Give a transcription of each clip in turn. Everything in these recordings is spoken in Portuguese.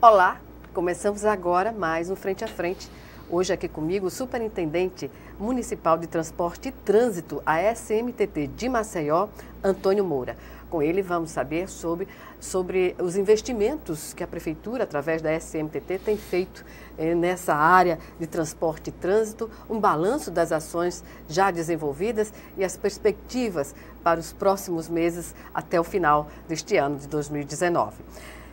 Olá, começamos agora mais um Frente a Frente. Hoje aqui comigo o Superintendente Municipal de Transporte e Trânsito, a SMTT de Maceió, Antônio Moura. Com ele vamos saber sobre os investimentos que a Prefeitura, através da SMTT, tem feito nessa área de transporte e trânsito, um balanço das ações já desenvolvidas e as perspectivas para os próximos meses até o final deste ano de 2019.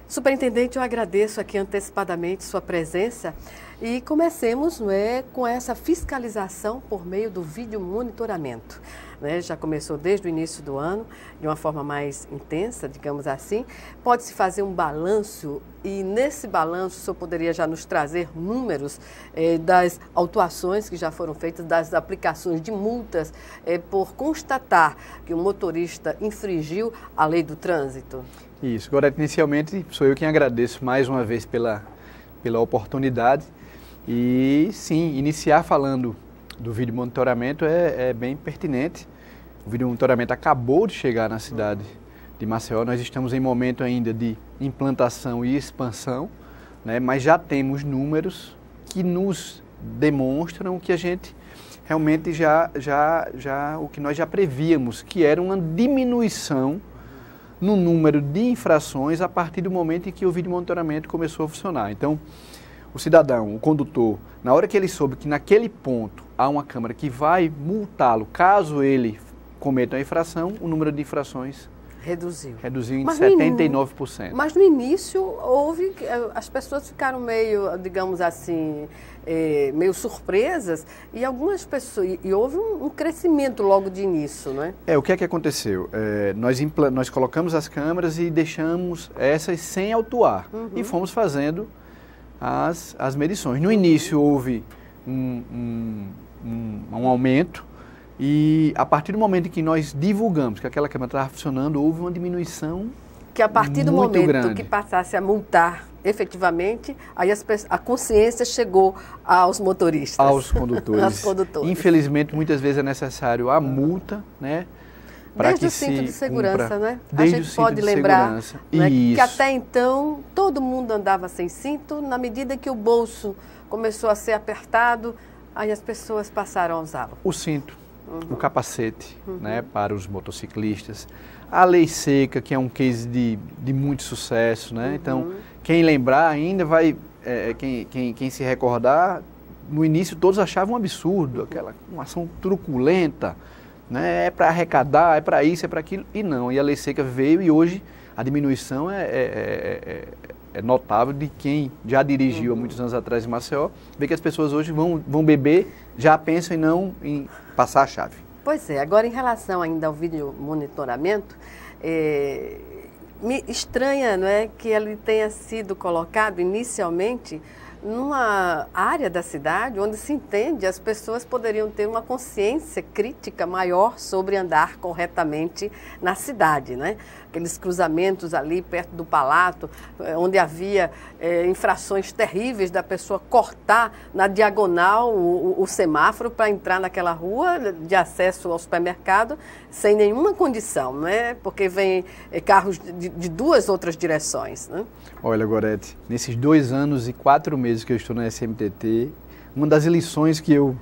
Superintendente, eu agradeço aqui antecipadamente sua presença e comecemos com essa fiscalização por meio do vídeo monitoramento. Já começou desde o início do ano, de uma forma mais intensa, digamos assim. Pode-se fazer um balanço e nesse balanço o senhor poderia já nos trazer números das autuações que já foram feitas, das aplicações de multas por constatar que o motorista infringiu a lei do trânsito? Isso. Agora, inicialmente, sou eu quem agradeço mais uma vez pela oportunidade. E, sim, iniciar falando do vídeo monitoramento é bem pertinente. O vídeo monitoramento acabou de chegar na cidade de Maceió. Nós estamos em momento ainda de implantação e expansão, né? Mas já temos números que nos demonstram que a gente realmente o que nós já prevíamos, que era uma diminuição no número de infrações a partir do momento em que o vídeo monitoramento começou a funcionar. Então, o cidadão, o condutor, na hora que ele soube que naquele ponto há uma câmera que vai multá-lo caso ele cometa uma infração, o número de infrações reduziu em 79%. Mas no início as pessoas ficaram meio, digamos assim, meio surpresas e algumas pessoas, e houve um crescimento logo de início, não é? O que é que aconteceu? Nós colocamos as câmeras e deixamos essas sem autuar e fomos fazendo as medições. No início houve um aumento e a partir do momento em que nós divulgamos que aquela câmera estava funcionando, houve uma diminuição que a partir do momento grande. Que passasse a multar efetivamente, aí a consciência chegou aos motoristas. Aos condutores. Aos condutores. Infelizmente, muitas vezes é necessário a multa, né? Desde o cinto de segurança, né? A gente pode lembrar, né, que até então todo mundo andava sem cinto, na medida que o bolso começou a ser apertado, aí as pessoas passaram a usá-lo. O cinto, o capacete, né, para os motociclistas, a lei seca, que é um case de muito sucesso, né? Então, quem lembrar ainda vai, quem se recordar, no início todos achavam um absurdo, uma ação truculenta, né? É para arrecadar, é para isso, é para aquilo, e não. E a lei seca veio e hoje a diminuição é notável de quem já dirigiu há muitos anos atrás em Maceió, vê que as pessoas hoje vão beber, já pensam em passar a chave. Pois é, agora em relação ainda ao vídeo monitoramento, me estranha, não é, que ele tenha sido colocado inicialmente numa área da cidade onde se entende as pessoas poderiam ter uma consciência crítica maior sobre andar corretamente na cidade, né? Aqueles cruzamentos ali perto do Palato, onde havia infrações terríveis da pessoa cortar na diagonal o semáforo para entrar naquela rua de acesso ao supermercado sem nenhuma condição, né? Porque vem carros de duas outras direções, né? Olha, Gorete, nesses 2 anos e 4 meses que eu estou na SMTT, uma das lições que eu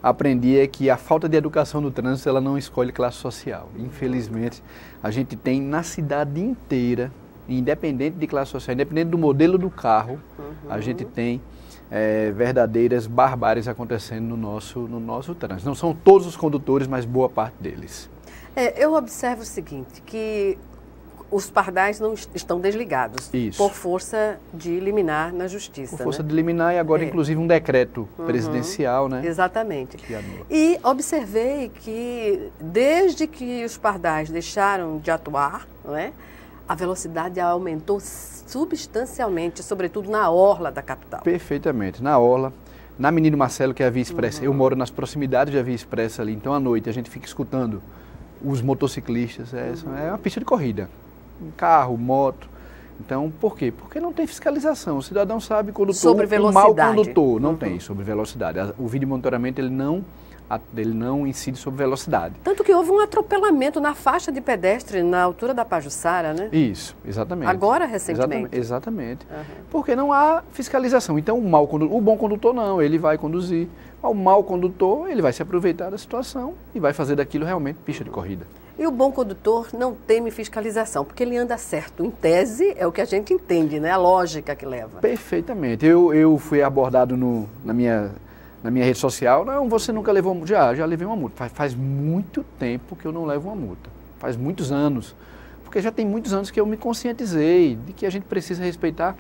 aprendi é que a falta de educação no trânsito, ela não escolhe classe social. Infelizmente, a gente tem na cidade inteira, independente de classe social, independente do modelo do carro, a gente tem verdadeiras barbáries acontecendo no nosso trânsito. Não são todos os condutores, mas boa parte deles. Eu observo o seguinte, que os pardais não estão desligados. Isso. Por força de liminar na justiça. Por força de liminar e agora inclusive um decreto presidencial, né? Exatamente. E observei que desde que os pardais deixaram de atuar, não é, a velocidade aumentou substancialmente, sobretudo na orla da capital. Perfeitamente, na orla. Na Menino Marcelo, que é a Via Expressa, eu moro nas proximidades da Via Expressa ali, então à noite a gente fica escutando os motociclistas, é uma pista de corrida. Carro, moto. Então, por quê? Porque não tem fiscalização. O cidadão sabe condutor, sobre velocidade. Um mau condutor não tem sobre velocidade. O vídeo monitoramento ele não ele não incide sobre velocidade. Tanto que houve um atropelamento na faixa de pedestre na altura da Pajuçara, né? Isso, exatamente. Agora, recentemente. Exatamente. Porque não há fiscalização. Então, o bom condutor não, ele vai conduzir. O mau condutor, ele vai se aproveitar da situação e vai fazer daquilo realmente pista de corrida. E o bom condutor não teme fiscalização, porque ele anda certo. Em tese, é o que a gente entende, né? A lógica que leva. Perfeitamente. Eu fui abordado na minha rede social, não, você nunca levou multa. Já levei uma multa. Faz muito tempo que eu não levo uma multa. Faz muitos anos. Porque já tem muitos anos que eu me conscientizei de que a gente precisa respeitar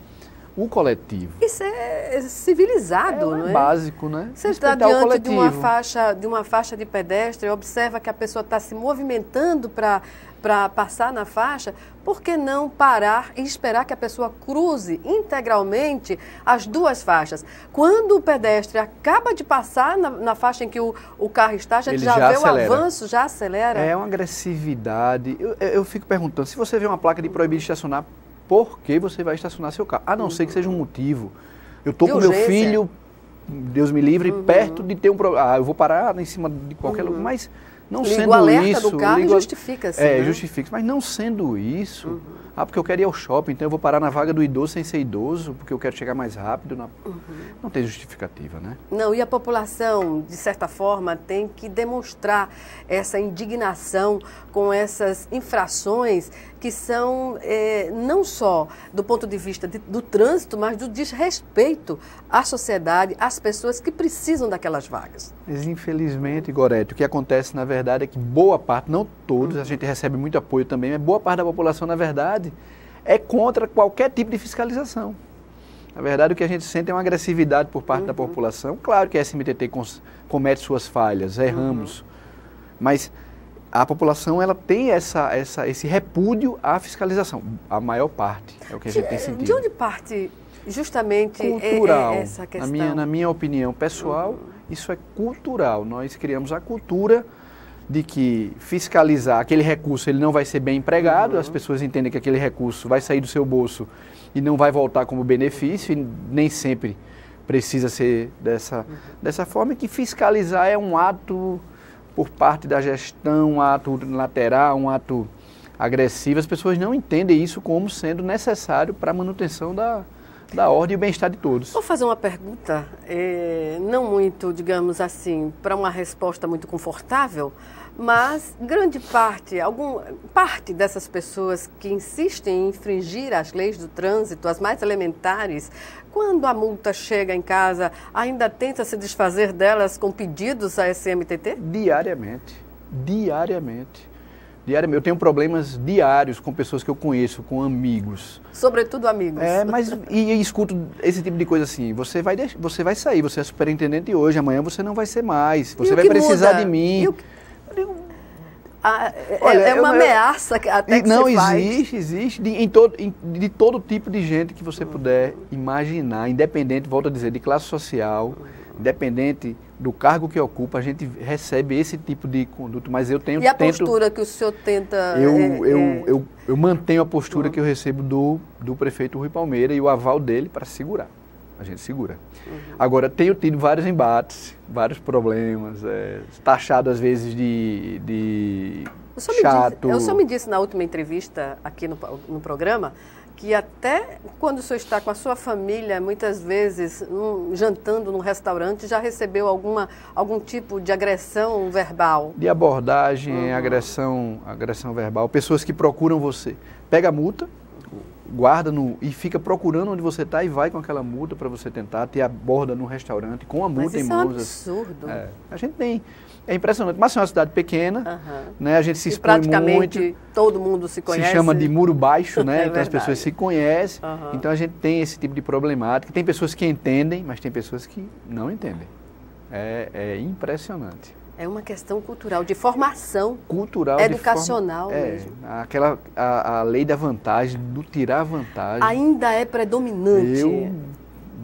o coletivo. Isso é civilizado, não é? É básico, né? Você está diante de uma faixa de pedestre, observa que a pessoa está se movimentando para passar na faixa, por que não parar e esperar que a pessoa cruze integralmente as duas faixas? Quando o pedestre acaba de passar na faixa em que o carro está, a gente já vê acelera. O avanço, já acelera. É uma agressividade. Eu fico perguntando, se você vê uma placa de proibido estacionar, por que você vai estacionar seu carro? A não ser que seja um motivo. Eu estou com meu filho, Deus me livre, perto de ter um problema. Eu vou parar em cima de qualquer lugar, mas não liga sendo o alerta isso... do carro e justifica-se. né? Justifica. Mas não sendo isso... porque eu quero ir ao shopping, então eu vou parar na vaga do idoso sem ser idoso, porque eu quero chegar mais rápido. Não tem justificativa, né? Não, e a população, de certa forma, tem que demonstrar essa indignação com essas infrações que são não só do ponto de vista do trânsito, mas do desrespeito à sociedade, às pessoas que precisam daquelas vagas. Mas infelizmente, Gorete, o que acontece na verdade é que boa parte, não todos, a gente recebe muito apoio também, mas boa parte da população, na verdade, é contra qualquer tipo de fiscalização. Na verdade, o que a gente sente é uma agressividade por parte da população. Claro que a SMTT comete suas falhas, erramos, mas a população ela tem esse repúdio à fiscalização. A maior parte é o que a gente tem sentido. De onde parte justamente cultural. Essa questão? Na minha opinião pessoal, isso é cultural. Nós criamos a cultura de que fiscalizar aquele recurso ele não vai ser bem empregado, as pessoas entendem que aquele recurso vai sair do seu bolso e não vai voltar como benefício, e nem sempre precisa ser dessa forma, que fiscalizar é um ato por parte da gestão, um ato lateral, um ato agressivo. As pessoas não entendem isso como sendo necessário para a manutenção da ordem e o bem-estar de todos. Vou fazer uma pergunta, não muito, digamos assim, para uma resposta muito confortável, mas grande parte dessas pessoas que insistem em infringir as leis do trânsito, as mais elementares, quando a multa chega em casa, ainda tenta se desfazer delas com pedidos à SMTT? Diariamente. Eu tenho problemas diários com pessoas que eu conheço, com amigos. Sobretudo amigos. Mas escuto esse tipo de coisa assim, você vai sair, você é superintendente hoje, amanhã você não vai ser mais, você vai precisar de mim. É uma ameaça até que não você faz. Existe de todo tipo de gente que você puder imaginar, independente, volto a dizer, de classe social, independente do cargo que ocupa, a gente recebe esse tipo de conduta, mas eu tenho... E a postura que o senhor tenta... Eu mantenho a postura que eu recebo do prefeito Rui Palmeira e o aval dele para segurar. A gente segura. Agora, tenho tido vários embates, vários problemas, taxado às vezes de chato. O senhor me disse na última entrevista aqui no programa que até quando o senhor está com a sua família, muitas vezes jantando num restaurante, já recebeu algum tipo de agressão verbal? De abordagem, agressão verbal. Pessoas que procuram você. Pega a multa, guarda e fica procurando onde você está e vai com aquela multa para você tentar, te aborda num restaurante com a multa em mãos. Mas isso é um absurdo. A gente tem. É impressionante. Mas é uma cidade pequena, né? A gente se expõe praticamente muito. Todo mundo se conhece. Se chama de muro baixo, né? Então as pessoas se conhecem. Então a gente tem esse tipo de problemática. Tem pessoas que entendem, mas tem pessoas que não entendem. É impressionante. É uma questão cultural, de formação. Cultural, educacional mesmo. A lei da vantagem, do tirar vantagem. Ainda é predominante. Eu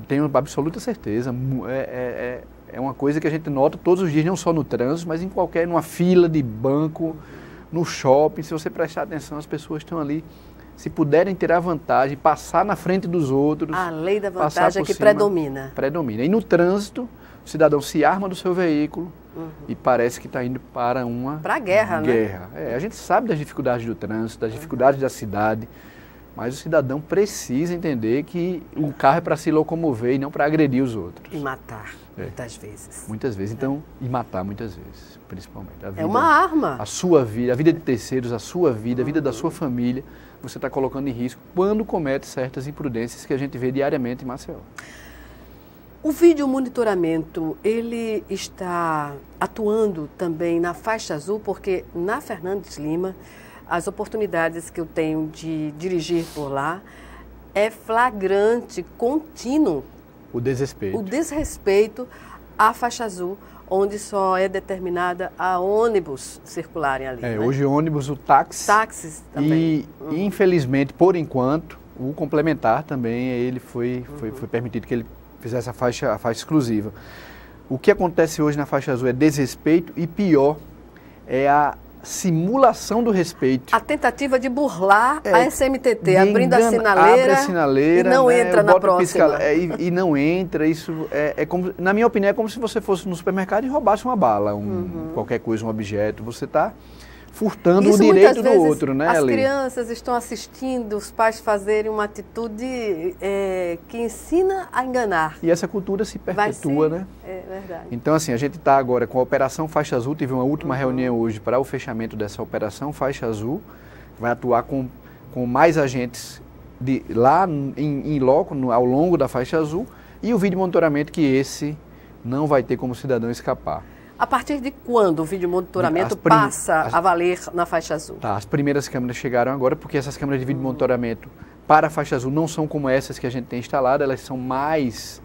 tenho absoluta certeza. É uma coisa que a gente nota todos os dias, não só no trânsito, mas numa fila de banco, no shopping. Se você prestar atenção, as pessoas estão ali. Se puderem tirar vantagem, passar na frente dos outros. A lei da vantagem é que predomina. Predomina. E no trânsito, o cidadão se arma do seu veículo, e parece que está indo para uma guerra, guerra. né? A gente sabe das dificuldades do trânsito, das dificuldades da cidade, mas o cidadão precisa entender que o carro é para se locomover e não para agredir os outros. E matar, muitas vezes. Muitas vezes, então, e matar muitas vezes, principalmente. A vida, é uma arma. A sua vida, a vida de terceiros, a sua vida, a vida da sua família, você está colocando em risco quando comete certas imprudências que a gente vê diariamente em Maceió. O vídeo monitoramento, ele está atuando também na faixa azul, porque na Fernandes Lima, as oportunidades que eu tenho de dirigir por lá, é flagrante, contínuo. O desrespeito à faixa azul, onde só é determinada a ônibus circularem ali. Né? Hoje ônibus, o táxi. Táxis também. E infelizmente, por enquanto, o complementar também, ele foi permitido que ele fizesse a faixa exclusiva. O que acontece hoje na faixa azul é desrespeito e pior, é a simulação do respeito. A tentativa de burlar a SMTT, abrindo a sinaleira, abre a sinaleira e não entra na próxima. E não entra, isso como, na minha opinião, é como se você fosse no supermercado e roubasse uma bala, qualquer coisa, um objeto. Você está furtando o direito do outro, né? As crianças estão assistindo os pais fazerem uma atitude que ensina a enganar. E essa cultura se perpetua, né? É verdade. Então, assim, a gente está agora com a Operação Faixa Azul, tive uma última reunião hoje para o fechamento dessa Operação Faixa Azul, vai atuar com mais agentes lá em loco, ao longo da Faixa Azul, e o vídeo monitoramento que esse não vai ter como cidadão escapar. A partir de quando o vídeo monitoramento passa a valer na faixa azul? As primeiras câmeras chegaram agora, porque essas câmeras de vídeo monitoramento para a faixa azul não são como essas que a gente tem instalado, elas são mais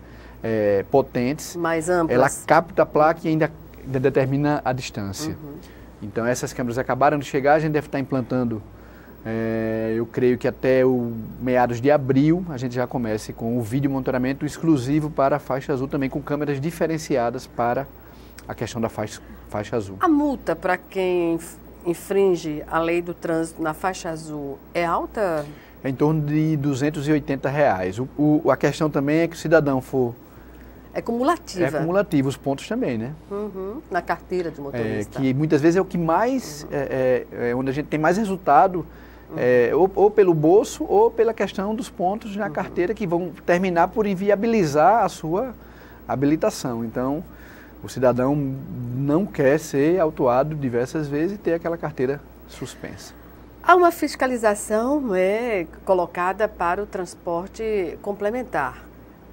potentes. Mais amplas. Ela capta a placa e ainda determina a distância. Então essas câmeras acabaram de chegar, a gente deve estar implantando, eu creio que até o meados de abril a gente já comece com o vídeo monitoramento exclusivo para a faixa azul, também com câmeras diferenciadas para a questão da faixa azul. A multa para quem infringe a lei do trânsito na faixa azul é alta? É em torno de R$280. A questão também é que o cidadão for... É cumulativa. É cumulativo, os pontos também, né? Na carteira do motorista. Que muitas vezes é o que mais... onde a gente tem mais resultado, ou pelo bolso ou pela questão dos pontos na carteira que vão terminar por inviabilizar a sua habilitação. Então, o cidadão não quer ser autuado diversas vezes e ter aquela carteira suspensa. Há uma fiscalização colocada para o transporte complementar.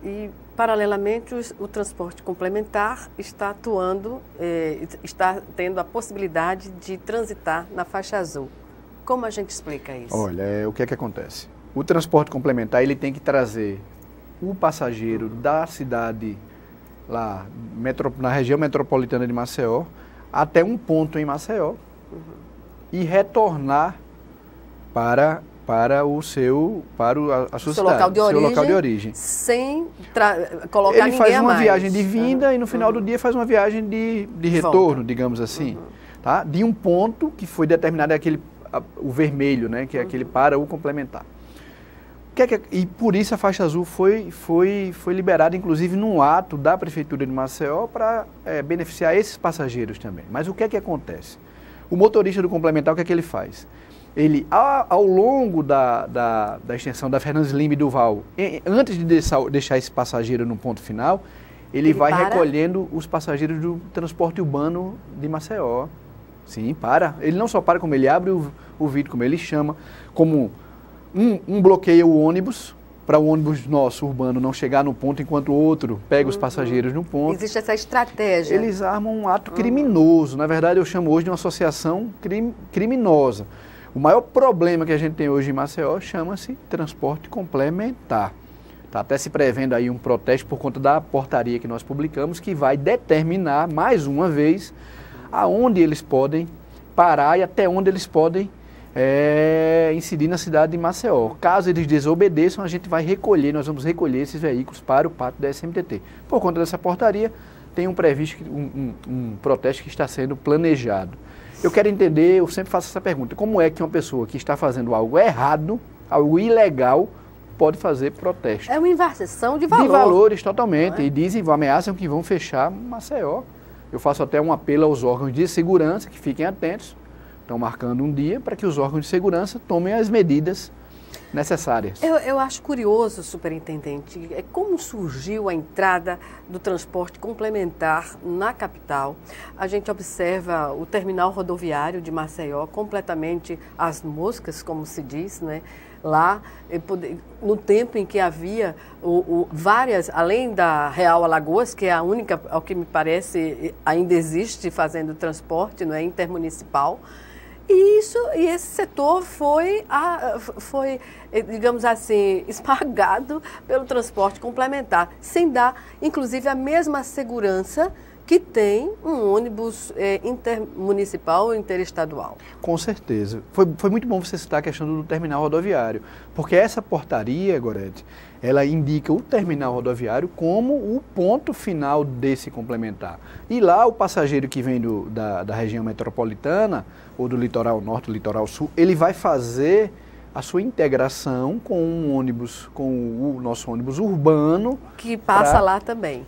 E, paralelamente, o transporte complementar está atuando, está tendo a possibilidade de transitar na faixa azul. Como a gente explica isso? Olha, o que é que acontece? O transporte complementar ele tem que trazer o passageiro da cidade lá na região metropolitana de Maceió até um ponto em Maceió e retornar para o seu local de origem, sem colocar ele ninguém faz a uma mais. viagem de vinda e no final do dia faz uma viagem de retorno, volta, digamos assim, tá? De um ponto que foi determinado o vermelho, né, que é aquele para o complementar. E por isso a faixa azul foi liberada, inclusive, num ato da Prefeitura de Maceió para beneficiar esses passageiros também. Mas o que é que acontece? O motorista do complementar, o que é que ele faz? Ele, ao longo da extensão da Fernandes Lima e Duval, antes de deixar esse passageiro no ponto final, ele vai recolhendo os passageiros do transporte urbano de Maceió. Sim, para. Ele não só para, como ele abre o vidro, como ele chama, como... Um bloqueia o ônibus, para o ônibus nosso urbano não chegar no ponto, enquanto o outro pega os passageiros no ponto. Existe essa estratégia. Eles armam um ato criminoso. Na verdade, eu chamo hoje de uma associação criminosa. O maior problema que a gente tem hoje em Maceió chama-se transporte complementar. Está até se prevendo aí um protesto por conta da portaria que nós publicamos, que vai determinar, mais uma vez, aonde eles podem parar e até onde eles podem incidir na cidade de Maceió. Caso eles desobedeçam, a gente vai nós vamos recolher esses veículos para o pátio da SMTT. Por conta dessa portaria, tem um protesto que está sendo planejado. Eu quero entender, eu sempre faço essa pergunta, como é que uma pessoa que está fazendo algo errado, algo ilegal, pode fazer protesto? É uma inversão de valor. De valores, totalmente. E ameaçam que vão fechar Maceió. eu faço até um apelo aos órgãos de segurança que fiquem atentos, estão marcando um dia para que os órgãos de segurança tomem as medidas necessárias. Eu acho curioso, superintendente, como surgiu a entrada do transporte complementar na capital. A gente observa o terminal rodoviário de Maceió completamente às moscas, como se diz, né? Lá, no tempo em que havia várias, além da Real Alagoas, que é a única, ao que me parece, ainda existe fazendo transporte, não é, intermunicipal. E esse setor foi, digamos assim, esmagado pelo transporte complementar, sem dar, inclusive, a mesma segurança que tem um ônibus intermunicipal ou interestadual. Com certeza. Foi muito bom você citar a questão do terminal rodoviário, porque essa portaria, Gorete, ela indica o terminal rodoviário como o ponto final desse complementar. E lá o passageiro que vem da região metropolitana, ou do litoral norte, do litoral sul, ele vai fazer a sua integração com um ônibus, com o nosso ônibus urbano. Que passa lá também.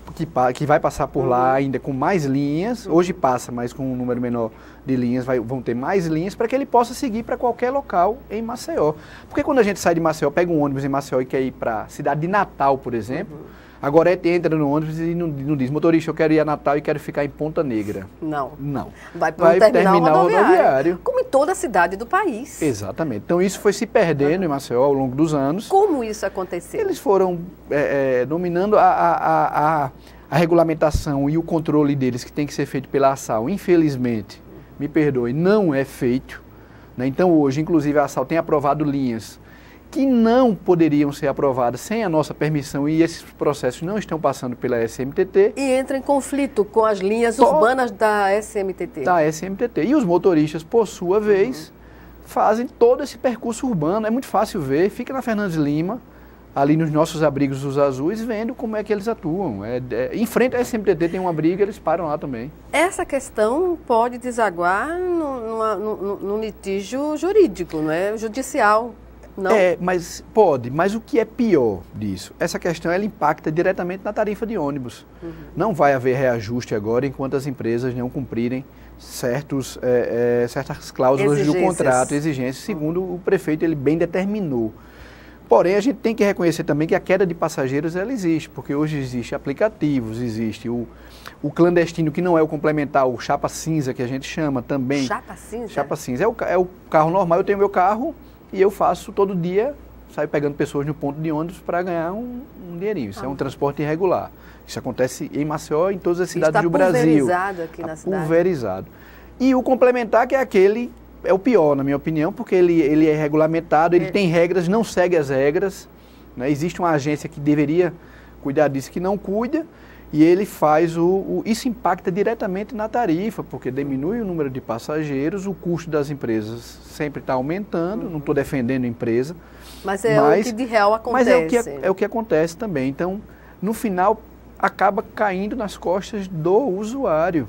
Que vai passar por lá ainda com mais linhas. Hoje passa, mas com um número menor de linhas, vão ter mais linhas para que ele possa seguir para qualquer local em Maceió. Porque quando a gente sai de Maceió, pega um ônibus em Maceió e quer ir para a cidade de Natal, por exemplo, agora entra no ônibus e não diz, motorista, eu quero ir a Natal e quero ficar em Ponta Negra. Não. Vai para o terminal rodoviário. Como em toda a cidade do país. Exatamente. Então isso foi se perdendo em Maceió ao longo dos anos. Como isso aconteceu? Eles foram dominando a regulamentação e o controle deles, que tem que ser feito pela ASAL. Infelizmente, me perdoe, não é feito. Né? Então hoje, inclusive, a ASAL tem aprovado linhas que não poderiam ser aprovadas sem a nossa permissão e esses processos não estão passando pela SMTT. E entra em conflito com as linhas urbanas da SMTT. Da SMTT. E os motoristas, por sua vez, fazem todo esse percurso urbano. É muito fácil ver, fica na Fernandes Lima, ali nos nossos abrigos dos azuis, vendo como é que eles atuam. Em frente à SMTT tem um abrigo, eles param lá também. Essa questão pode desaguar num litígio jurídico, não é? Judicial. Não? Mas o que é pior disso? Essa questão ela impacta diretamente na tarifa de ônibus. Não vai haver reajuste agora enquanto as empresas não cumprirem certas cláusulas do contrato, exigências, segundo o prefeito ele bem determinou. Porém, a gente tem que reconhecer também que a queda de passageiros ela existe, porque hoje existe aplicativos, existe o clandestino que não é o complementar, o chapa cinza que a gente chama também. Chapa cinza? Chapa cinza. É o carro normal, eu tenho meu carro e eu faço todo dia, saio pegando pessoas no ponto de ônibus para ganhar um dinheirinho. Isso é um transporte irregular. Isso acontece em Maceió e em todas as cidades do Brasil. Pulverizado aqui na cidade. Pulverizado. E o complementar, que é aquele, é o pior, na minha opinião, porque ele é regulamentado, ele tem regras, não segue as regras. Né? Existe uma agência que deveria cuidar disso, que não cuida, e ele faz isso impacta diretamente na tarifa, porque diminui o número de passageiros, o custo das empresas sempre está aumentando, não estou defendendo a empresa. Mas o que de real acontece. Mas é o que acontece também. Então, no final, acaba caindo nas costas do usuário.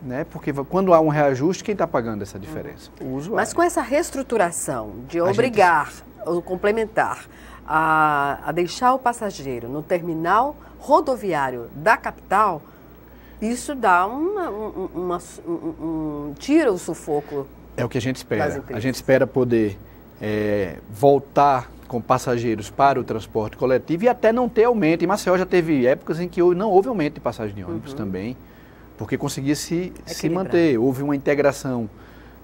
Né? Porque quando há um reajuste, quem está pagando essa diferença? O usuário. Mas com essa reestruturação de obrigar ou complementar a deixar o passageiro no terminal rodoviário da capital, isso dá tira o sufoco. É o que a gente espera. A gente espera poder voltar com passageiros para o transporte coletivo e até não ter aumento. Em Maceió já teve épocas em que não houve aumento de passagem de ônibus também, porque conseguia se manter. Houve uma integração.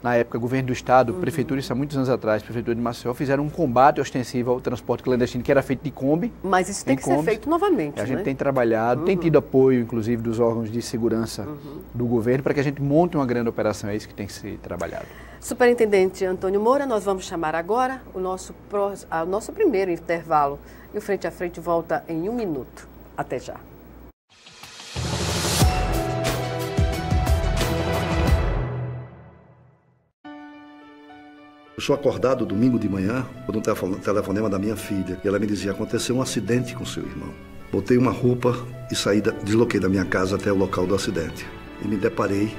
Na época, governo do Estado, prefeitura, isso há muitos anos atrás, prefeitura de Maceió, fizeram um combate ostensivo ao transporte clandestino, que era feito de Kombi. Mas isso tem que ser feito novamente, A gente tem trabalhado, tem tido apoio, inclusive, dos órgãos de segurança do governo, para que a gente monte uma grande operação. É isso que tem que ser trabalhado. Superintendente Antônio Moura, nós vamos chamar agora o nosso primeiro intervalo. E o Frente a Frente volta em 1 minuto. Até já. Eu sou acordado domingo de manhã por um telefonema da minha filha. E ela me dizia, aconteceu um acidente com seu irmão. Botei uma roupa e desloquei da minha casa até o local do acidente. E me deparei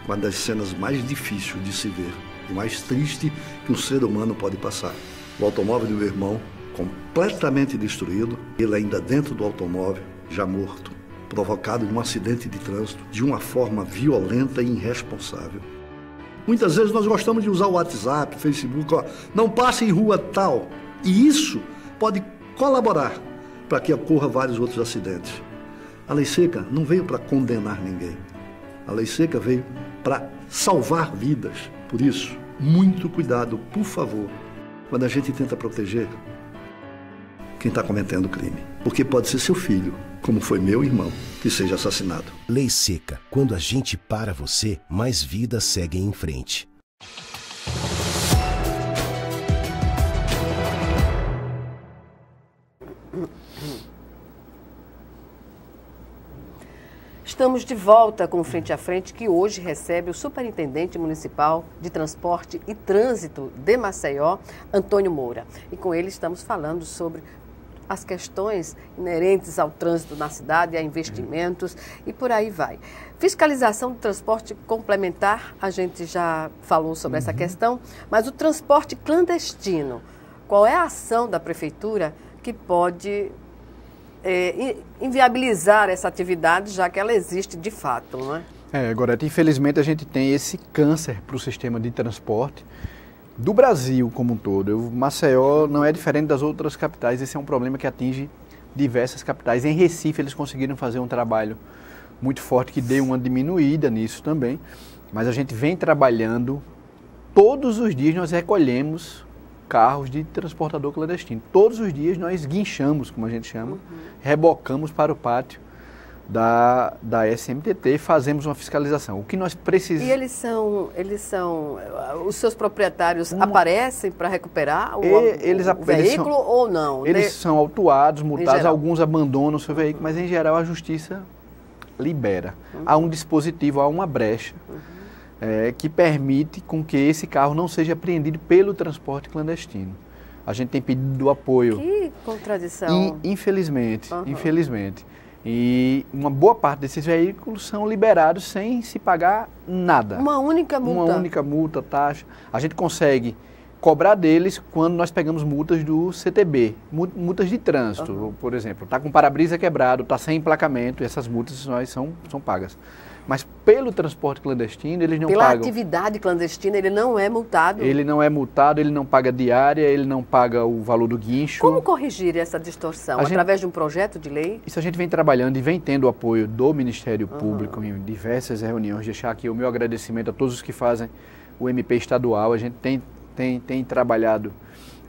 com uma das cenas mais difíceis de se ver e mais triste que um ser humano pode passar. O automóvel do meu irmão completamente destruído, ele ainda dentro do automóvel, já morto. provocado em um acidente de trânsito de uma forma violenta e irresponsável. Muitas vezes nós gostamos de usar o WhatsApp, Facebook, não passe em rua tal. E isso pode colaborar para que ocorra vários outros acidentes. A lei seca não veio para condenar ninguém. A lei seca veio para salvar vidas. Por isso, muito cuidado, por favor, quando a gente tenta proteger quem está cometendo o crime. Porque pode ser seu filho, como foi meu irmão, que seja assassinado. Lei seca. Quando a gente para você, mais vidas seguem em frente. Estamos de volta com o Frente a Frente, que hoje recebe o Superintendente Municipal de Transporte e Trânsito de Maceió, Antônio Moura. E com ele estamos falando sobre as questões inerentes ao trânsito na cidade, a investimentos e por aí vai. Fiscalização do transporte complementar, a gente já falou sobre essa questão, mas o transporte clandestino, qual é a ação da Prefeitura que pode inviabilizar essa atividade, já que ela existe de fato, não é? Gorete, infelizmente a gente tem esse câncer para o sistema de transporte do Brasil como um todo. Maceió não é diferente das outras capitais, esse é um problema que atinge diversas capitais. Em Recife eles conseguiram fazer um trabalho muito forte que deu uma diminuída nisso também, mas a gente vem trabalhando, todos os dias nós recolhemos carros de transportador clandestino. Todos os dias nós guinchamos, como a gente chama, rebocamos para o pátio da SMTT e fazemos uma fiscalização. O que nós precisamos... E eles são os seus proprietários aparecem para recuperar o veículo ou não? Eles são autuados, multados, alguns abandonam o seu veículo, mas em geral a justiça libera. Há um dispositivo, há uma brecha que permite com que esse carro não seja apreendido pelo transporte clandestino. A gente tem pedido apoio. Que contradição. Infelizmente. E uma boa parte desses veículos são liberados sem se pagar nada. Uma única multa? Uma única multa, taxa. A gente consegue cobrar deles quando nós pegamos multas do CTB, multas de trânsito, por exemplo. Está com o para-brisa quebrado, está sem emplacamento, e essas multas são pagas. Mas pelo transporte clandestino, eles não pagam. Pela atividade clandestina, ele não é multado? Ele não é multado, ele não paga diária, ele não paga o valor do guincho. Como corrigir essa distorção? Através de um projeto de lei? Isso a gente vem trabalhando e vem tendo o apoio do Ministério Público em diversas reuniões. Deixar aqui o meu agradecimento a todos os que fazem o MP estadual. A gente tem trabalhado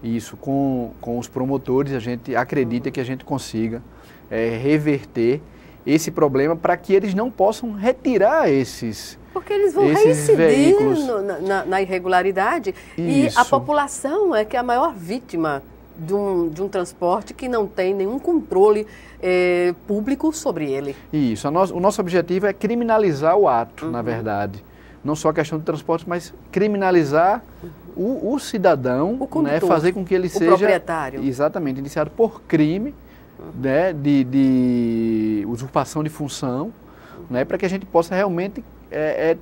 isso com os promotores. A gente acredita que a gente consiga reverter esse problema para que eles não possam retirar esses veículos. Porque eles vão reincidir na irregularidade. Isso. E a população é que é a maior vítima de um transporte que não tem nenhum controle público sobre ele. Isso. O nosso objetivo é criminalizar o ato, na verdade. Não só a questão do transporte, mas criminalizar o cidadão, o condutor, fazer com que ele seja proprietário. Exatamente, iniciado por crime, de usurpação de função, para que a gente possa realmente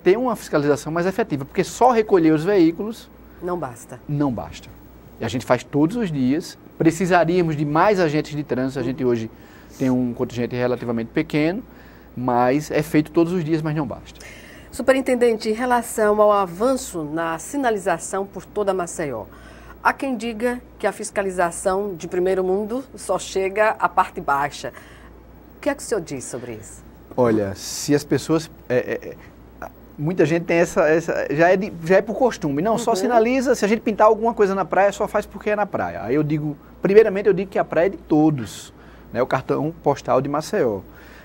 ter uma fiscalização mais efetiva, porque só recolher os veículos não basta. Não basta. E a gente faz todos os dias. Precisaríamos de mais agentes de trânsito. A gente hoje tem um contingente relativamente pequeno, mas é feito todos os dias, mas não basta. Superintendente, em relação ao avanço na sinalização por toda Maceió, há quem diga que a fiscalização de primeiro mundo só chega à parte baixa. O que é que o senhor diz sobre isso? Olha, se as pessoas... muita gente tem já é por costume. Não, só sinaliza, se a gente pintar alguma coisa na praia, só faz porque é na praia. Aí primeiramente eu digo que a praia é de todos, o cartão postal de Maceió.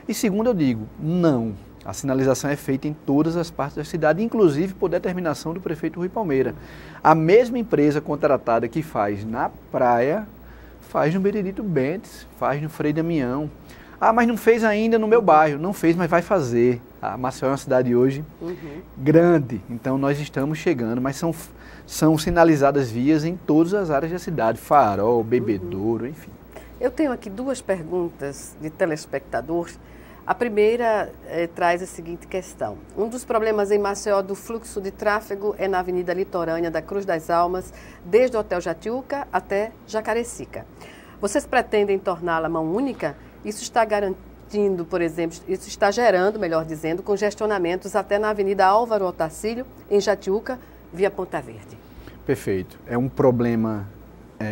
E segundo eu digo, não. A sinalização é feita em todas as partes da cidade, inclusive por determinação do prefeito Rui Palmeira. A mesma empresa contratada que faz na praia, faz no Benedito Bentes, faz no Frei Damião. Ah, mas não fez ainda no meu bairro. Não fez, mas vai fazer. A Maceió é uma cidade hoje grande, então nós estamos chegando, mas são sinalizadas vias em todas as áreas da cidade, Farol, Bebedouro, enfim. Eu tenho aqui duas perguntas de telespectador. A primeira traz a seguinte questão. Um dos problemas em Maceió do fluxo de tráfego é na Avenida Litorânea da Cruz das Almas, desde o Hotel Jatiuca até Jacarecica. Vocês pretendem torná-la mão única? Isso está existindo, por exemplo, isso está gerando, melhor dizendo, congestionamentos até na Avenida Álvaro Otacílio, em Jatiuca, via Ponta Verde. Perfeito. É um problema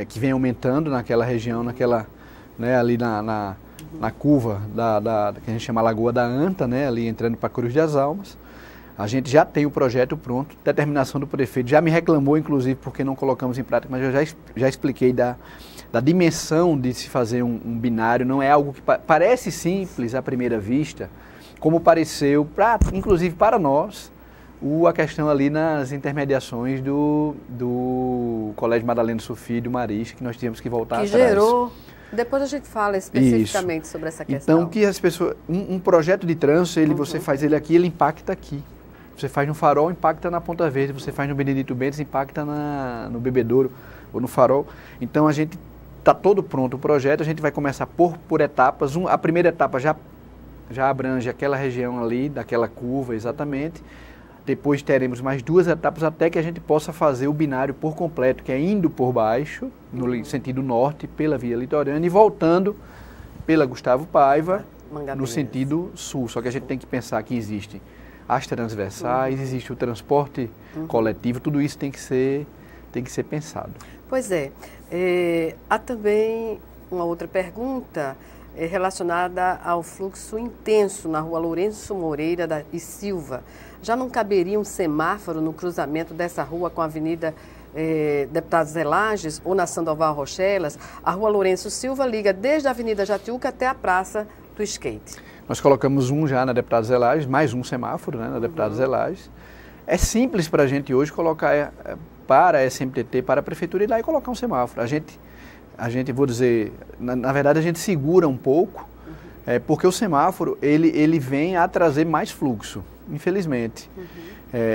que vem aumentando naquela região, ali na curva que a gente chama Lagoa da Anta, né, ali entrando para Cruz das Almas. A gente já tem o projeto pronto, determinação do prefeito, já me reclamou, inclusive, porque não colocamos em prática, mas eu já expliquei da dimensão de se fazer um binário. Não é algo que parece simples à primeira vista, como pareceu, inclusive para nós, a questão ali nas intermediações do Colégio Madalena Sofia e do Marista, que nós tivemos que voltar atrás. Que gerou... Depois a gente fala especificamente sobre essa questão. Então, que as pessoas... Um projeto de trânsito, você faz ele aqui, ele impacta aqui. Você faz no Farol, impacta na Ponta Verde. Você faz no Benedito Bentes, impacta no Bebedouro ou no Farol. Então, a gente está todo pronto o projeto. A gente vai começar por etapas. A primeira etapa já abrange aquela região ali, daquela curva exatamente. Depois teremos mais 2 etapas até que a gente possa fazer o binário por completo, que é indo por baixo, no sentido norte, pela via litorânea, e voltando pela Gustavo Paiva, no sentido sul. Só que a gente tem que pensar que existem as transversais, existe o transporte coletivo, tudo isso tem que ser pensado. Pois é. Há também uma outra pergunta relacionada ao fluxo intenso na rua Lourenço Moreira e Silva. Já não caberia um semáforo no cruzamento dessa rua com a Avenida Deputado Zé Lages ou na Sandoval Rochelas? A rua Lourenço Silva liga desde a Avenida Jatiuca até a Praça do Skate. Nós colocamos um já na Deputado Zé Lages, mais um semáforo, né, na Deputado Zé Lages. É simples para a gente hoje colocar para a SMTT, para a Prefeitura ir lá e colocar um semáforo. A gente, vou dizer, na verdade a gente segura um pouco, porque o semáforo ele vem a trazer mais fluxo, infelizmente.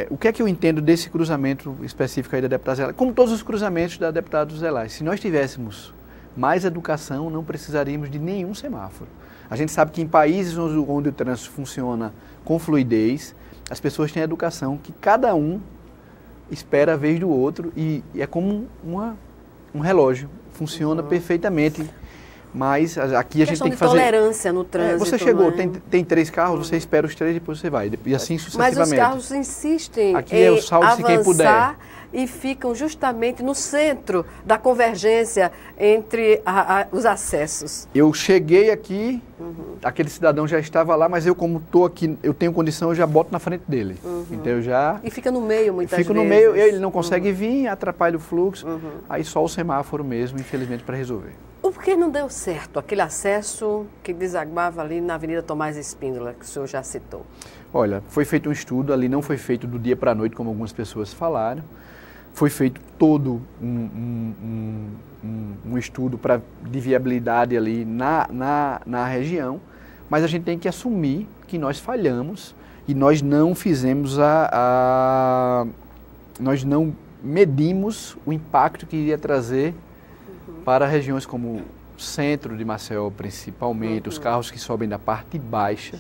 O que é que eu entendo desse cruzamento específico aí da Deputada Zé Lages? Como todos os cruzamentos da Deputada Zé Lages, se nós tivéssemos mais educação, não precisaríamos de nenhum semáforo. A gente sabe que em países onde o trânsito funciona com fluidez, as pessoas têm educação que cada um espera a vez do outro e é como um relógio, funciona perfeitamente. Mas aqui a gente tem que fazer... tolerância no trânsito. Você chegou, né? tem 3 carros, você espera os 3 e depois você vai. E assim sucessivamente. Mas os carros insistem aqui é o saldo de quem puder. E ficam justamente no centro da convergência entre os acessos. Eu cheguei aqui, aquele cidadão já estava lá, mas eu como estou aqui, eu tenho condição, eu já boto na frente dele. Então eu já... E fica no meio muitas vezes. Fica no meio, ele não consegue vir, atrapalha o fluxo, aí só o semáforo mesmo, infelizmente, para resolver. Por que não deu certo aquele acesso que desaguava ali na Avenida Tomás Espíndola, que o senhor já citou? Olha, foi feito um estudo, ali não foi feito do dia para a noite, como algumas pessoas falaram. Foi feito todo um estudo de viabilidade ali na região, mas a gente tem que assumir que nós falhamos e nós não fizemos nós não medimos o impacto que iria trazer para regiões como o centro de Maceió, principalmente, os carros que sobem da parte baixa,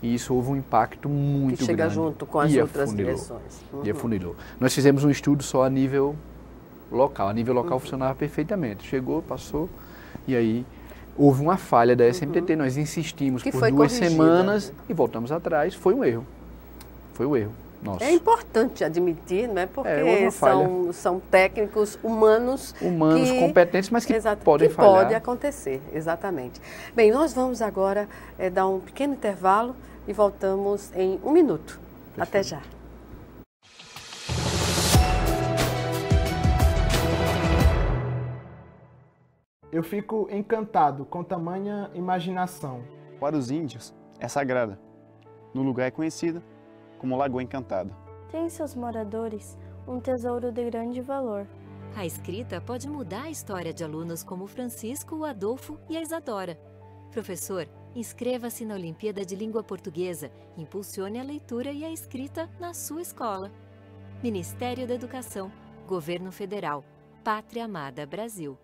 e isso houve um impacto muito grande. Que chega junto com as outras direções. E afunilou. Nós fizemos um estudo só a nível local. A nível local funcionava perfeitamente. Chegou, passou, e aí houve uma falha da SMTT. Nós insistimos por 2 semanas e voltamos atrás. Foi um erro. Foi um erro. Nossa. É importante admitir, né? Porque são técnicos humanos competentes, mas que podem falhar. Pode acontecer, exatamente. Bem, nós vamos agora dar um pequeno intervalo e voltamos em 1 minuto. Perfeito. Até já. Eu fico encantado com tamanha imaginação. Para os índios, é sagrada. No lugar é conhecida como Lagoa Encantada. Tem em seus moradores um tesouro de grande valor. A escrita pode mudar a história de alunos como Francisco, o Adolfo e a Isadora. Professor, inscreva-se na Olimpíada de Língua Portuguesa. Impulsione a leitura e a escrita na sua escola. Ministério da Educação, Governo Federal, Pátria Amada Brasil.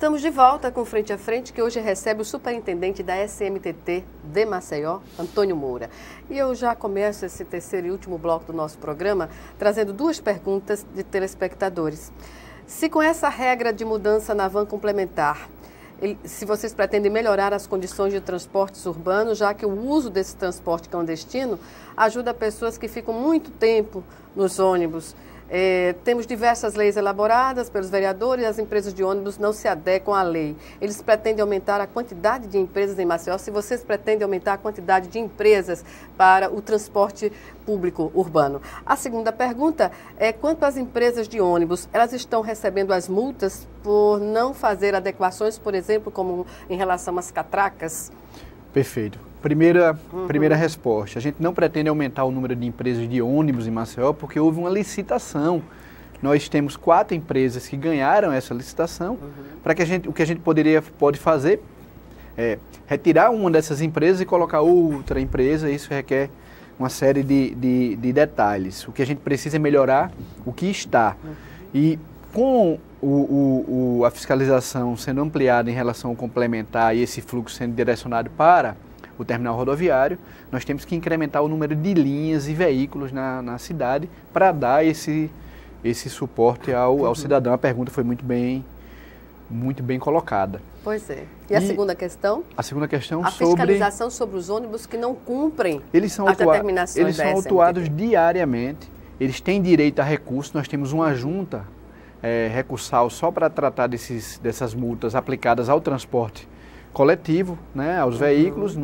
Estamos de volta com Frente a Frente, que hoje recebe o superintendente da SMTT de Maceió, Antônio Moura. E eu já começo esse terceiro e último bloco do nosso programa trazendo duas perguntas de telespectadores. Se com essa regra de mudança na van complementar, se vocês pretendem melhorar as condições de transportes urbanos, já que o uso desse transporte clandestino ajuda pessoas que ficam muito tempo nos ônibus. Temos diversas leis elaboradas pelos vereadores e as empresas de ônibus não se adequam à lei. Eles pretendem aumentar a quantidade de empresas em Maceió. Se vocês pretendem aumentar a quantidade de empresas para o transporte público urbano. A segunda pergunta é quanto às empresas de ônibus, elas estão recebendo as multas por não fazer adequações, por exemplo, como em relação às catracas? Perfeito. Primeira resposta. A gente não pretende aumentar o número de empresas de ônibus em Maceió porque houve uma licitação. Nós temos 4 empresas que ganharam essa licitação. Para que o que a gente pode fazer é retirar uma dessas empresas e colocar outra empresa. Isso requer uma série de detalhes. O que a gente precisa é melhorar o que está. E com a fiscalização sendo ampliada em relação ao complementar e esse fluxo sendo direcionado para o terminal rodoviário, nós temos que incrementar o número de linhas e veículos na cidade para dar esse suporte ao cidadão. A pergunta foi muito bem colocada. Pois é. E a segunda questão? A segunda questão sobre... A fiscalização sobre os ônibus que não cumprem as determinações Eles são autuados diariamente, eles têm direito a recurso, nós temos uma junta recursal só para tratar dessas multas aplicadas ao transporte coletivo, né, aos veículos.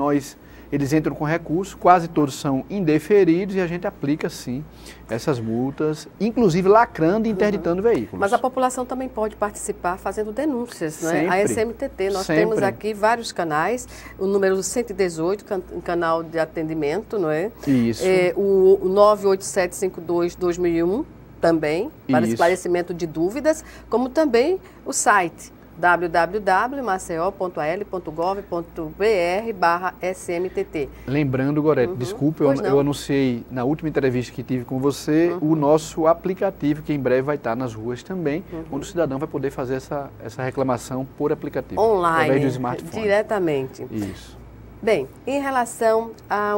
Eles entram com recurso, quase todos são indeferidos e a gente aplica sim essas multas, inclusive lacrando e interditando veículos. Mas a população também pode participar fazendo denúncias, não é? Sempre, a SMTT, nós temos aqui vários canais, o número 118, canal de atendimento, não é? Isso. O 98752-2001 também, para esclarecimento de dúvidas, como também o site www.maceió.al.gov.br/SMTT. Lembrando, Gorete, desculpa, eu anunciei na última entrevista que tive com você o nosso aplicativo, que em breve vai estar nas ruas também, onde o cidadão vai poder fazer essa reclamação por aplicativo. Online, através do smartphone. Diretamente. Isso. Bem, em relação a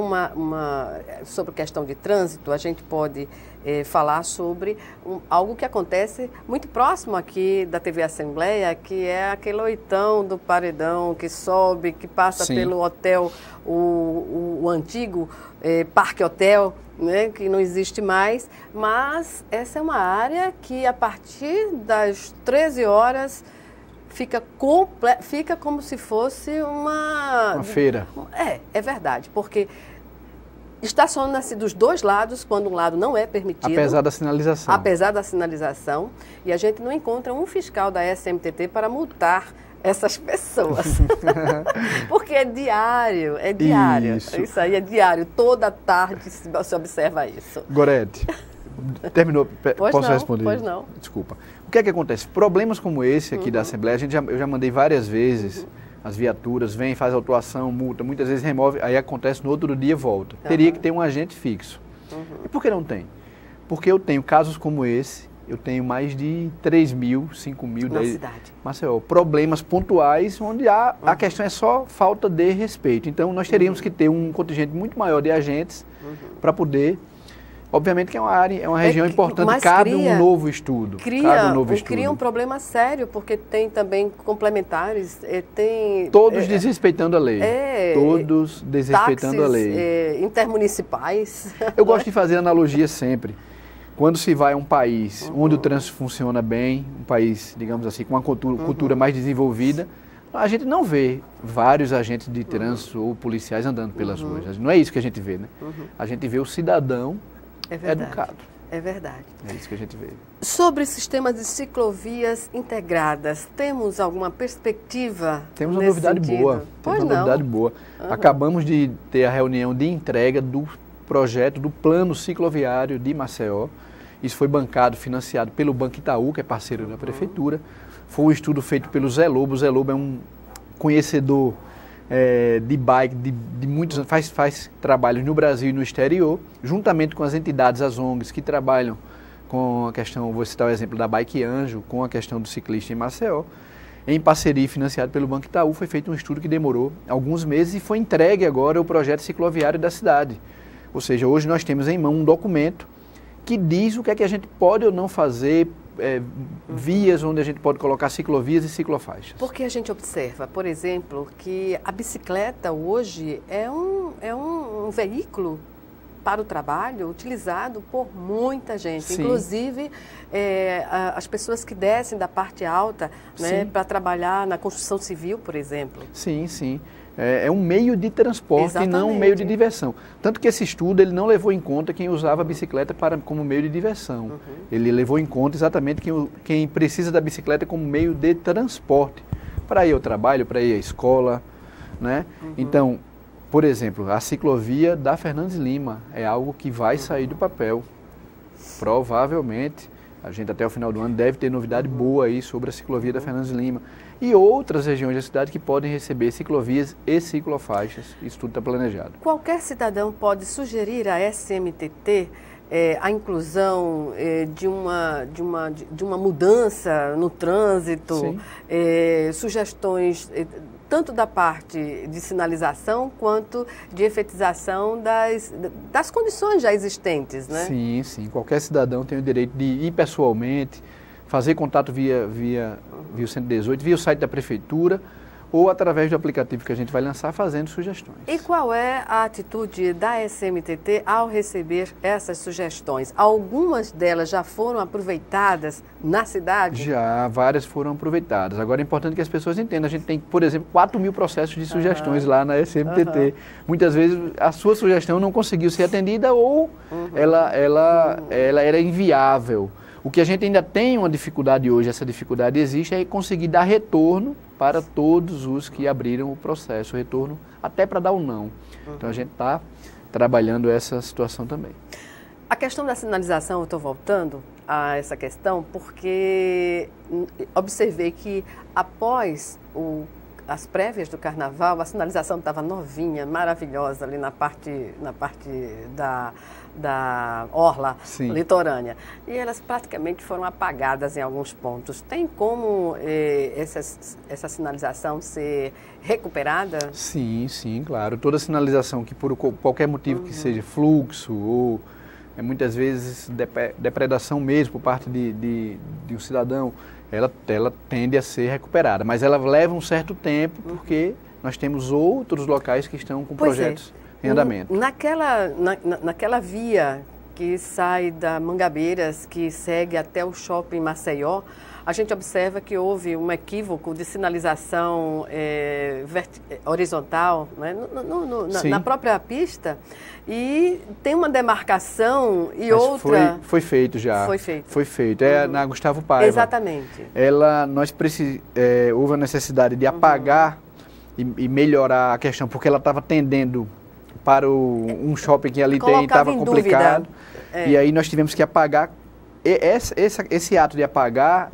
sobre questão de trânsito, a gente pode falar sobre algo que acontece muito próximo aqui da TV Assembleia, que é aquele oitão do paredão que sobe, que passa pelo hotel, o antigo Parque Hotel, né, que não existe mais, mas essa é uma área que a partir das 13 horas... Fica como se fosse uma feira. É verdade, porque estaciona-se dos dois lados, quando um lado não é permitido. Apesar da sinalização. Apesar da sinalização. E a gente não encontra um fiscal da SMTT para multar essas pessoas. Porque é diário. Isso aí é diário. Toda tarde se observa isso. Gorete, terminou? Posso responder? Pois não. Desculpa. O que é que acontece? Problemas como esse aqui da Assembleia, eu já mandei várias vezes, as viaturas vêm, faz autuação, multa, muitas vezes remove, aí acontece no outro dia volta. Teria que ter um agente fixo. E por que não tem? Porque eu tenho casos como esse, eu tenho mais de 3 mil, 5 mil... Na cidade. Maceió, problemas pontuais onde a questão é só falta de respeito. Então nós teríamos que ter um contingente muito maior de agentes para poder... Obviamente que é uma região importante, cabe um novo estudo. Cria um problema sério, porque tem também complementares, todos desrespeitando a lei. Todos desrespeitando a lei. Intermunicipais. Eu gosto de fazer analogia sempre. Quando se vai a um país onde o trânsito funciona bem, um país, digamos assim, com uma cultura mais desenvolvida, a gente não vê vários agentes de trânsito ou policiais andando pelas ruas. Não é isso que a gente vê, né? A gente vê o cidadão educado. É verdade. É isso que a gente vê. Sobre sistemas de ciclovias integradas, temos alguma perspectiva? Temos uma novidade boa. Acabamos de ter a reunião de entrega do projeto do plano cicloviário de Maceió. Isso foi bancado, financiado pelo Banco Itaú, que é parceiro da prefeitura. Foi um estudo feito pelo Zé Lobo. O Zé Lobo é um conhecedor de bike de muitos anos, faz trabalhos no Brasil e no exterior, juntamente com as entidades, as ONGs, que trabalham com a questão, vou citar o exemplo da Bike Anjo, com a questão do ciclista em Maceió. em parceria e financiado pelo Banco Itaú, foi feito um estudo que demorou alguns meses e foi entregue agora o projeto cicloviário da cidade. Ou seja, hoje nós temos em mão um documento que diz o que é que a gente pode ou não fazer, vias onde a gente pode colocar ciclovias e ciclofaixas. Porque a gente observa, por exemplo, que a bicicleta hoje é um veículo para o trabalho utilizado por muita gente, Sim. Inclusive as pessoas que descem da parte alta, né, para trabalhar na construção civil, por exemplo. Sim, sim. É um meio de transporte. Exatamente. E não um meio de diversão. Tanto que esse estudo ele não levou em conta quem usava a bicicleta como meio de diversão. Ele levou em conta exatamente quem precisa da bicicleta como meio de transporte, para ir ao trabalho, para ir à escola, né? Então, por exemplo, a ciclovia da Fernandes Lima é algo que vai sair do papel. Provavelmente, a gente até o final do ano deve ter novidade boa aí sobre a ciclovia da Fernandes Lima. E outras regiões da cidade que podem receber ciclovias e ciclofaixas. Isso tudo está planejado. Qualquer cidadão pode sugerir à SMTT a inclusão de uma mudança no trânsito, sugestões tanto da parte de sinalização quanto de efetização das condições já existentes, né? Sim, sim. Qualquer cidadão tem o direito de ir pessoalmente, fazer contato via o 118, via o site da prefeitura ou através do aplicativo que a gente vai lançar fazendo sugestões. E qual é a atitude da SMTT ao receber essas sugestões? Algumas delas já foram aproveitadas na cidade? Já, várias foram aproveitadas. Agora é importante que as pessoas entendam. A gente tem, por exemplo, 4.000 processos de sugestões lá na SMTT. Muitas vezes a sua sugestão não conseguiu ser atendida ou ela era inviável. O que a gente ainda tem uma dificuldade hoje, essa dificuldade existe, é conseguir dar retorno para todos os que abriram o processo, retorno até para dar o não. Então a gente está trabalhando essa situação também. A questão da sinalização, eu estou voltando a essa questão, porque observei que após as prévias do carnaval, a sinalização estava novinha, maravilhosa ali na parte da orla litorânea. E elas praticamente foram apagadas em alguns pontos. Tem como essa sinalização ser recuperada? Sim, sim, claro. Toda sinalização que por qualquer motivo que seja fluxo ou muitas vezes depredação mesmo por parte de um cidadão, ela tende a ser recuperada. Mas ela leva um certo tempo porque nós temos outros locais que estão com projetos em andamento. Naquela via que sai da Mangabeiras, que segue até o shopping Maceió, a gente observa que houve um equívoco de sinalização horizontal, né, na própria pista, e tem uma demarcação e mas outra... Foi feito já. Foi feito. Foi feito. É na Gustavo Paiva. Exatamente. Houve a necessidade de apagar e melhorar a questão, porque ela estava tendendo para um shopping que ali tem, estava complicado. E aí nós tivemos que apagar. Esse ato de apagar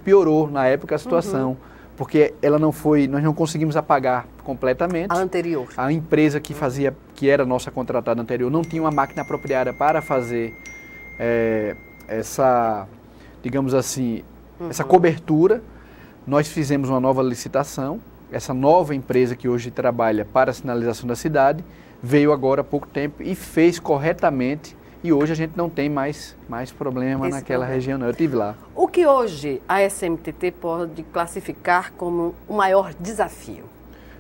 piorou na época a situação, porque nós não conseguimos apagar completamente. A anterior. A empresa que era nossa contratada anterior, não tinha uma máquina apropriada para fazer digamos assim, essa cobertura. Nós fizemos uma nova licitação. Essa nova empresa que hoje trabalha para a sinalização da cidade veio agora há pouco tempo e fez corretamente. E hoje a gente não tem mais problema naquela região, não. Eu estive lá. O que hoje a SMTT pode classificar como o maior desafio?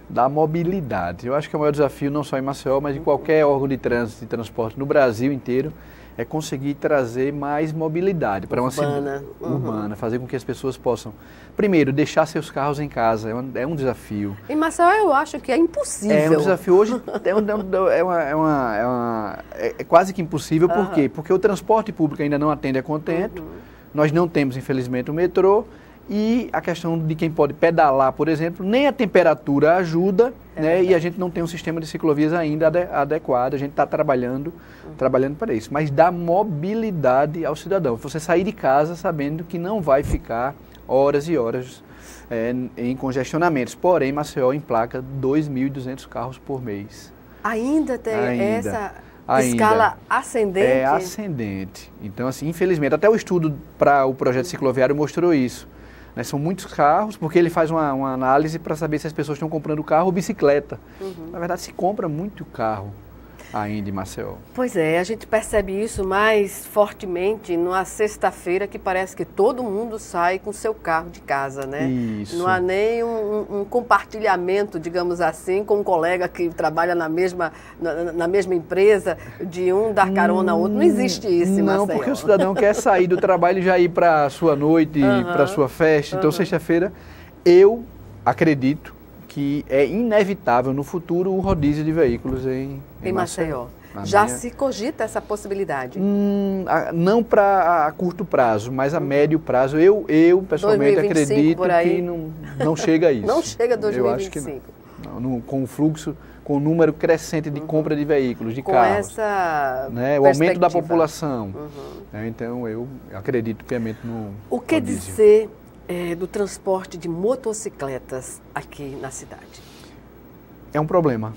Da mobilidade. Eu acho que é o maior desafio não só em Maceió, mas em qualquer órgão de trânsito e transporte no Brasil inteiro, é conseguir trazer mais mobilidade para uma cidade urbana, fazer com que as pessoas possam, primeiro, deixar seus carros em casa, é um desafio. Em Maceió eu acho que é impossível. É um desafio hoje, é quase que impossível, por quê? Porque o transporte público ainda não atende a contento, nós não temos, infelizmente, o metrô, e a questão de quem pode pedalar, por exemplo, nem a temperatura ajuda, né? E a gente não tem um sistema de ciclovias ainda adequado, a gente está trabalhando para isso. Mas dá mobilidade ao cidadão, você sair de casa sabendo que não vai ficar horas e horas em congestionamentos. Porém, Maceió emplaca 2.200 carros por mês. Ainda tem essa escala ascendente? É ascendente. Então, assim, infelizmente, até o estudo para o projeto cicloviário mostrou isso. né? São muitos carros, porque ele faz uma análise para saber se as pessoas estão comprando carro ou bicicleta. Na verdade, se compra muito carro ainda em Maceió. Pois é, a gente percebe isso mais fortemente numa sexta-feira que parece que todo mundo sai com seu carro de casa, né? Isso. Não há nem um compartilhamento, digamos assim, com um colega que trabalha na mesma empresa, de um dar carona ao outro. Não existe isso em Maceió. Não, porque o cidadão quer sair do trabalho e já ir para a sua noite, para a sua festa. Então, sexta-feira, eu acredito que é inevitável no futuro o rodízio de veículos em Maceió. Já se cogita essa possibilidade? Não para curto prazo, mas a médio prazo. Eu pessoalmente 2025, acredito por aí. que não chega a isso. Não chega a 2025. Eu acho que não. Com o fluxo, com o número crescente de compra de veículos, de carros. Com essa né, o aumento da população. Então, eu acredito piamente no O que rodízio. dizer do transporte de motocicletas aqui na cidade? É um problema.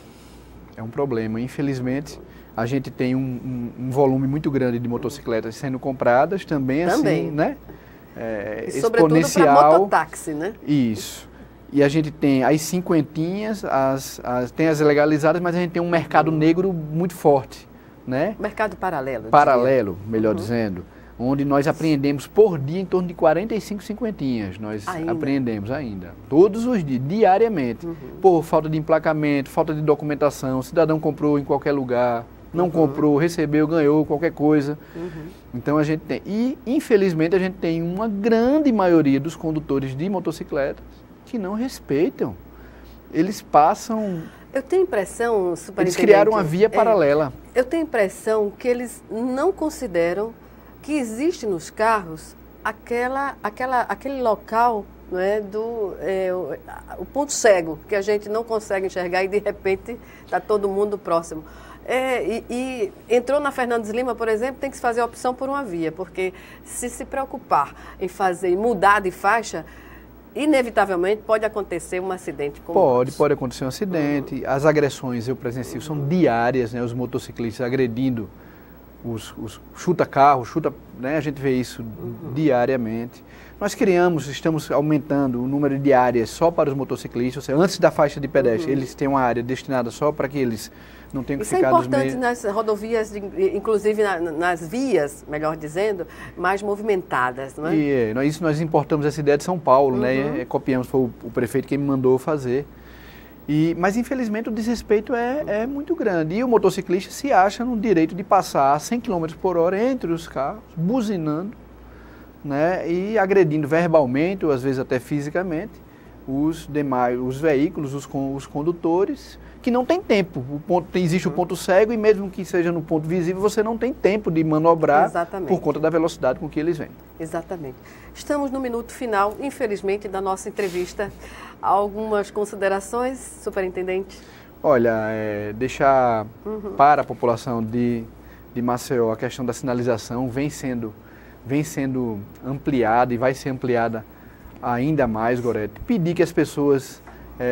É um problema. Infelizmente, a gente tem um volume muito grande de motocicletas sendo compradas também. Assim, né? E sobretudo para mototáxi, né? Isso. E a gente tem as cinquentinhas, tem as legalizadas, mas a gente tem um mercado negro muito forte, né? Mercado paralelo. Paralelo, melhor dizendo. Onde nós apreendemos por dia em torno de 45 cinquentinhas. Nós apreendemos ainda. Todos os dias, diariamente. Por falta de emplacamento, falta de documentação, o cidadão comprou em qualquer lugar, não comprou, recebeu, ganhou, qualquer coisa. Então a gente tem. E, infelizmente, a gente tem uma grande maioria dos condutores de motocicletas que não respeitam. Eles passam... Eu tenho a impressão, superintendente... Eles criaram uma via paralela. Eu tenho a impressão que eles não consideram que existe nos carros aquele local, não é, o ponto cego, que a gente não consegue enxergar e de repente está todo mundo próximo. E entrou na Fernandes Lima, por exemplo, tem que se fazer a opção por uma via, porque se preocupar em mudar de faixa, inevitavelmente pode acontecer um acidente como esse. Pode acontecer um acidente. As agressões, eu presencio, são diárias, né, os motociclistas agredindo os chuta-carro, né, a gente vê isso diariamente. Nós estamos aumentando o número de áreas só para os motociclistas, ou seja, antes da faixa de pedestre, eles têm uma área destinada só para que eles não tenham que ficar dos meios. Isso é importante nas rodovias, inclusive nas vias, melhor dizendo, mais movimentadas, não é? Isso nós importamos essa ideia de São Paulo, né, copiamos, foi o prefeito quem me mandou fazer. Mas, infelizmente, o desrespeito é muito grande. E o motociclista se acha no direito de passar a 100 km por hora entre os carros, buzinando, né, e agredindo verbalmente, ou às vezes até fisicamente, os veículos, os condutores, que não tem tempo. Existe o ponto cego e mesmo que seja no ponto visível, você não tem tempo de manobrar por conta da velocidade com que eles vêm. Exatamente. Estamos no minuto final, infelizmente, da nossa entrevista. Algumas considerações, superintendente? Olha, deixar para a população de Maceió a questão da sinalização vem sendo ampliada e vai ser ampliada ainda mais, Gorete. Pedir que as pessoas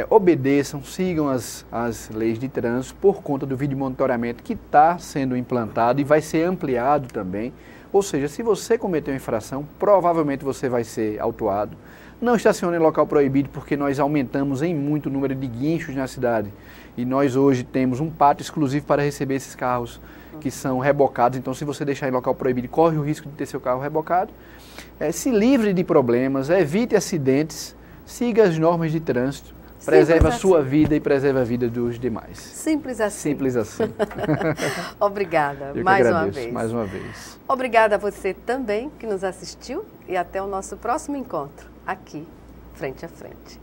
obedeçam, sigam as leis de trânsito por conta do vídeo monitoramento que está sendo implantado e vai ser ampliado também. Ou seja, se você cometeu infração, provavelmente você vai ser autuado. Não estacione em local proibido, porque nós aumentamos em muito o número de guinchos na cidade. E nós hoje temos um pátio exclusivo para receber esses carros que são rebocados. Então, se você deixar em local proibido, corre o risco de ter seu carro rebocado. Se livre de problemas, evite acidentes, siga as normas de trânsito, preserve a sua vida e preserve a vida dos demais. Simples assim. Simples assim. Obrigada, Eu mais que uma agradeço, vez. mais uma vez. Obrigada a você também que nos assistiu e até o nosso próximo encontro aqui, frente a frente.